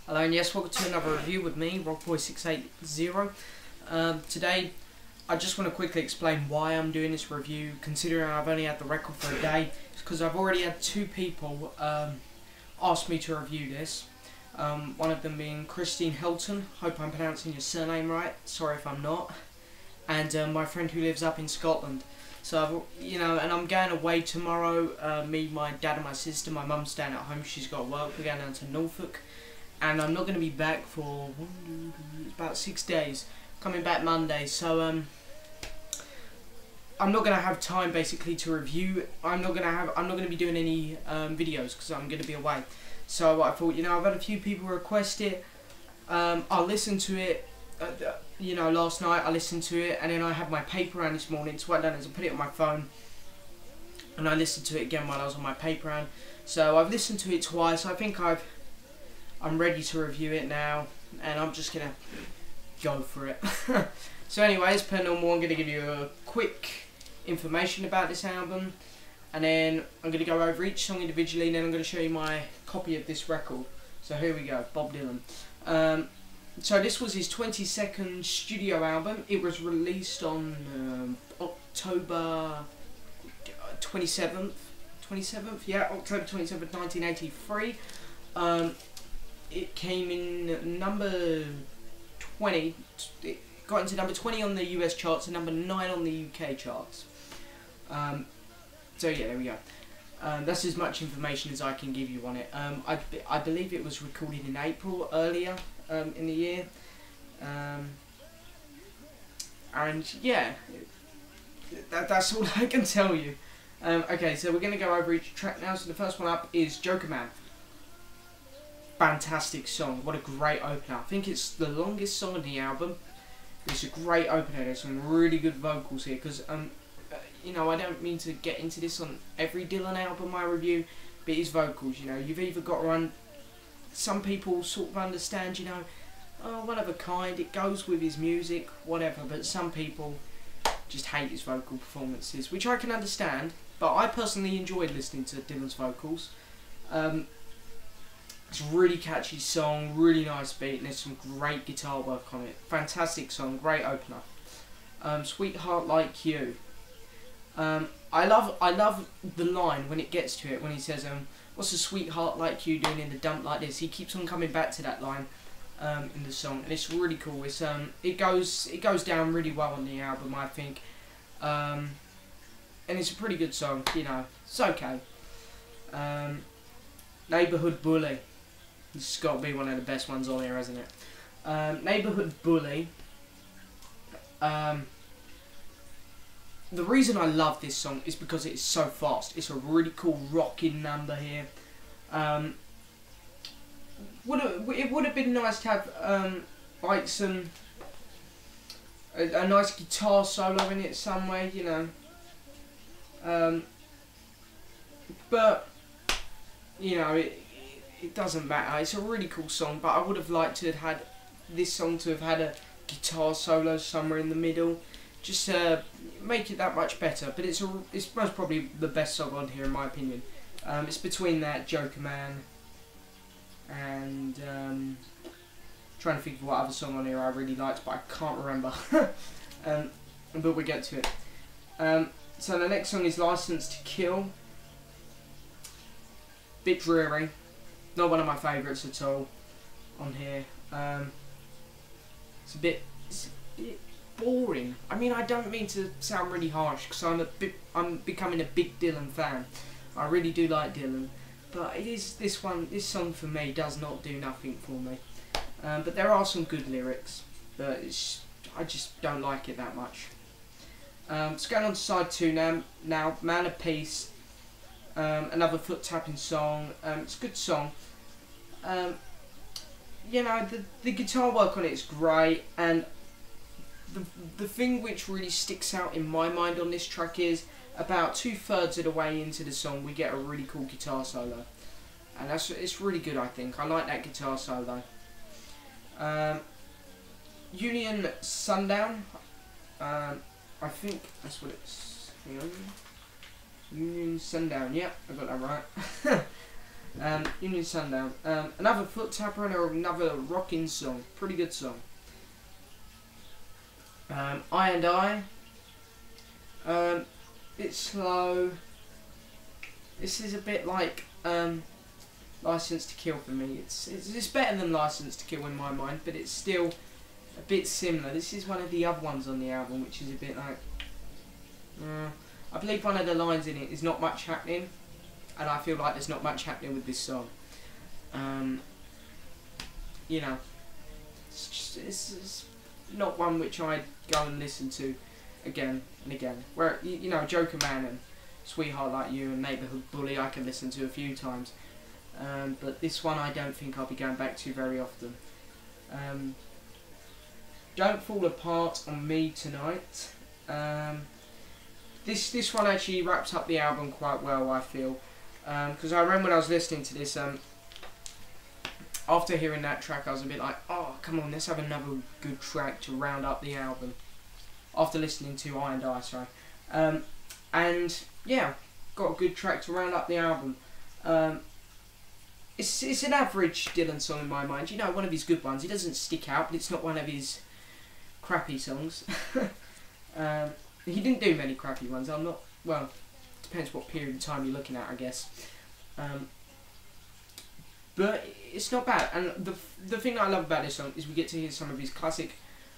Hello and yes, welcome to another review with me, Rockboy680. Today, I just want to quickly explain why I'm doing this review, considering I've only had the record for a day. It's because I've already had two people ask me to review this. One of them being Christine Helton, hope I'm pronouncing your surname right, sorry if I'm not. And my friend who lives up in Scotland. So, and I'm going away tomorrow, me, my dad and my sister. My mum's staying at home, she's got work, we're going down to Norfolk. And I'm not going to be back for about 6 days, coming back Monday, so I'm not going to have time basically to review. I'm not going to be doing any videos because I'm going to be away. So I thought, I've had a few people request it. I listened to it, last night I listened to it, and then I had my paper round this morning, so what I done is I put it on my phone, and I listened to it again while I was on my paper round. So I've listened to it twice. I think I'm ready to review it now, and I'm just gonna go for it. So anyways, per normal, I'm gonna give you a quick information about this album, and then I'm gonna go over each song individually, and then I'm gonna show you my copy of this record. So here we go, Bob Dylan. So this was his 22nd studio album. It was released on October 27th, October 27th, 1983. It came in number 20, it got into number 20 on the US charts and number 9 on the UK charts. So yeah, there we go. That's as much information as I can give you on it. I believe it was recorded in April earlier in the year. And yeah, that's all I can tell you. Okay, so we're going to go over each track now. So the first one up is Joker Man. Fantastic song, what a great opener. I think it's the longest song on the album. It's a great opener. There's some really good vocals here, because I don't mean to get into this on every Dylan album I review, but his vocals, you've either got to some people sort of understand, oh, one of a kind, it goes with his music, whatever, but some people just hate his vocal performances, which I can understand, but I personally enjoyed listening to Dylan's vocals. It's a really catchy song, really nice beat, and there's some great guitar work on it. Fantastic song, great opener. Sweetheart Like You. I love the line when it gets to it, when he says, what's a sweetheart like you doing in the dump like this? He keeps on coming back to that line in the song, and it's really cool. It's it goes down really well on the album, I think. And it's a pretty good song, it's okay. Neighborhood Bully. This has got to be one of the best ones on here, hasn't it? Neighborhood Bully. The reason I love this song is because it's so fast. It's a really cool rocking number here. It would have been nice to have like a nice guitar solo in it some way, but it doesn't matter. It's a really cool song, but I would have liked to have had this song to have had a guitar solo somewhere in the middle, just make it that much better. But it's most probably the best song on here in my opinion. It's between that, Joker Man, and trying to think of what other song on here I really liked, but I can't remember. But we'll get to it. So the next song is License to Kill. Bit dreary. Not one of my favourites at all on here. It's a bit boring. I mean, I don't mean to sound really harsh, because I'm becoming a big Dylan fan. I really do like Dylan, but this song for me does not do nothing for me. But there are some good lyrics, but I just don't like it that much. So going on to side 2 now, Man of Peace. Another foot tapping song. It's a good song. The guitar work on it is great, and the thing which really sticks out in my mind on this track is about 2/3 of the way into the song we get a really cool guitar solo, and it's really good. I think I like that guitar solo. Union Sundown. I think that's what it's. Hang on. Union Sundown. Yeah, I got that right. Union Sundown. Another foot tapper and another rocking song. Pretty good song. I and I. Bit slow. This is a bit like License to Kill for me. It's better than License to Kill in my mind, but it's still a bit similar. This is one of the other ones on the album, which is a bit like. I believe one of the lines in it is not much happening, and I feel like there's not much happening with this song. You know, it's not one which I'd go and listen to again and again. Where you know, Joker Man and Sweetheart Like You and Neighbourhood Bully I can listen to a few times, but this one I don't think I'll be going back to very often. Don't Fall Apart on Me Tonight. This one actually wraps up the album quite well, I feel, because I remember when I was listening to this, after hearing that track I was a bit like, oh come on, let's have another good track to round up the album, after listening to I and I, sorry. And yeah, got a good track to round up the album. It's an average Dylan song in my mind, you know, one of his good ones. It doesn't stick out, but it's not one of his crappy songs. He didn't do many crappy ones. I'm not, well, depends what period of time you're looking at, I guess. But it's not bad. And the thing I love about this song is we get to hear some of his classic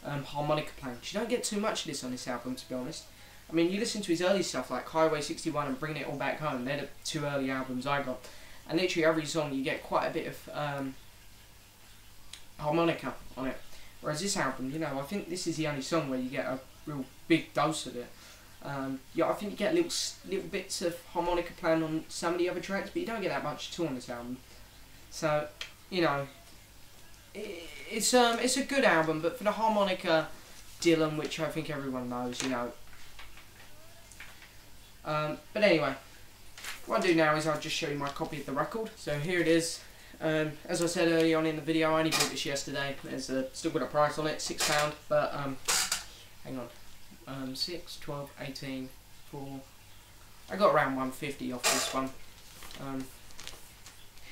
harmonica playing. You don't get too much of this on this album, to be honest. I mean, you listen to his early stuff like Highway 61 and Bringing It All Back Home. They're the two early albums I got. And literally every song you get quite a bit of harmonica on it. Whereas this album, you know, I think this is the only song where you get a real big dose of it. Yeah, I think you get little bits of harmonica playing on some of the other tracks, but you don't get that much at all on this album. So, you know, it's a good album, but for the harmonica Dylan, which I think everyone knows, you know. But anyway, what I'll do now is I'll just show you my copy of the record. So here it is. As I said earlier on in the video, I only bought this yesterday. There's still got a price on it, £6, but hang on, 6, 12, 18, 4. I got around 150 off this one.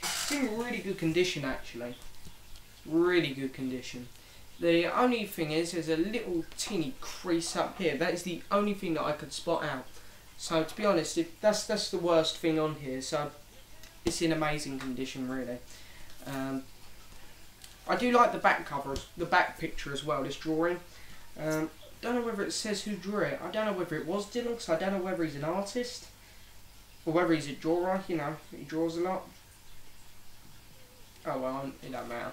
It's in really good condition actually. Really good condition. The only thing is, there's a little teeny crease up here. That is the only thing that I could spot out. So to be honest, that's the worst thing on here. So it's in amazing condition, really. I do like the back cover, the back picture as well. This drawing. Don't know whether it says who drew it. I don't know whether it was Dylan, because I don't know whether he's an artist or whether he's a drawer. You know, he draws a lot. Oh well, it don't matter.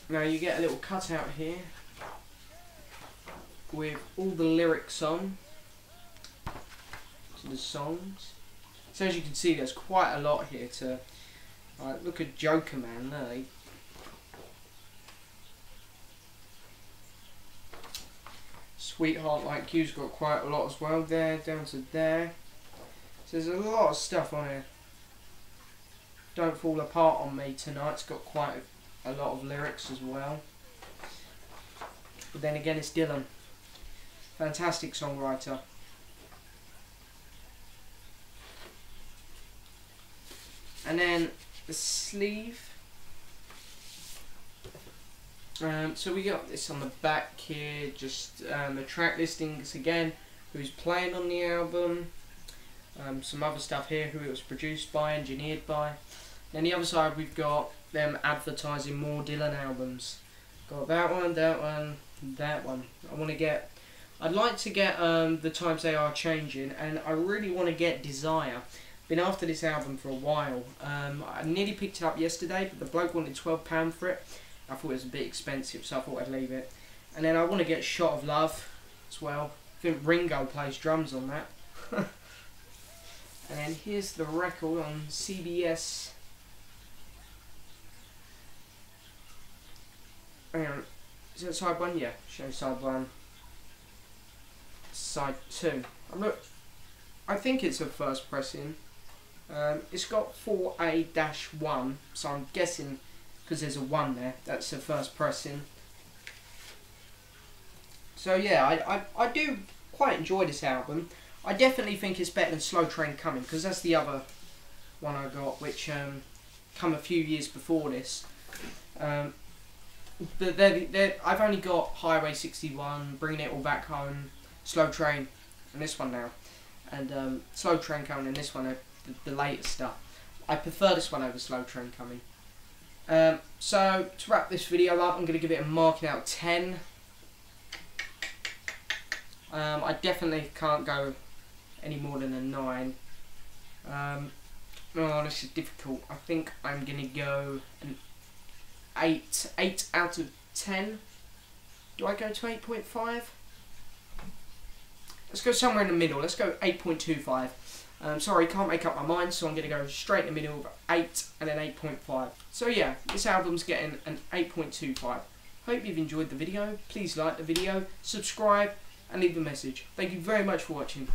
Now you get a little cutout here with all the lyrics on to the songs. So as you can see, there's quite a lot here to look at Joker Man there. Sweetheart Like You's got quite a lot as well there, down to there. So there's a lot of stuff on here. Don't Fall Apart on Me Tonight's got quite a lot of lyrics as well. But then again, it's Dylan. Fantastic songwriter. And then the sleeve. So we got this on the back here, just the track listings again, who's playing on the album, some other stuff here, who it was produced by, engineered by. Then the other side we've got them advertising more Dylan albums. Got that one, that one, that one. I'd like to get The Times They Are Changing, and I really want to get Desire. Been after this album for a while. I nearly picked it up yesterday, but the bloke wanted £12 for it. I thought it was a bit expensive, so I thought I'd leave it. And then I want to get Shot of Love as well. I think Ringo plays drums on that. And then here's the record on CBS. Hang on, is that side 1? Yeah, show side 1. Side 2. I think it's a first pressing. It's got 4A-1, so I'm guessing because there's a 1 there, that's the first pressing. So yeah, I do quite enjoy this album. I definitely think it's better than Slow Train Coming, because that's the other one I got, which come a few years before this. I've only got Highway 61, Bringing It All Back Home, Slow Train, and this one now. And Slow Train Coming and this one are the latest stuff. I prefer this one over Slow Train Coming. So to wrap this video up, I'm going to give it a marking out of 10. I definitely can't go any more than a 9. Oh, this is difficult. I think I'm going to go an 8 out of 10. Do I go to 8.5? Let's go somewhere in the middle. Let's go 8.25. Sorry, can't make up my mind, so I'm going to go straight in the middle of 8 and then 8.5. So yeah, this album's getting an 8.25. Hope you've enjoyed the video. Please like the video, subscribe, and leave a message. Thank you very much for watching.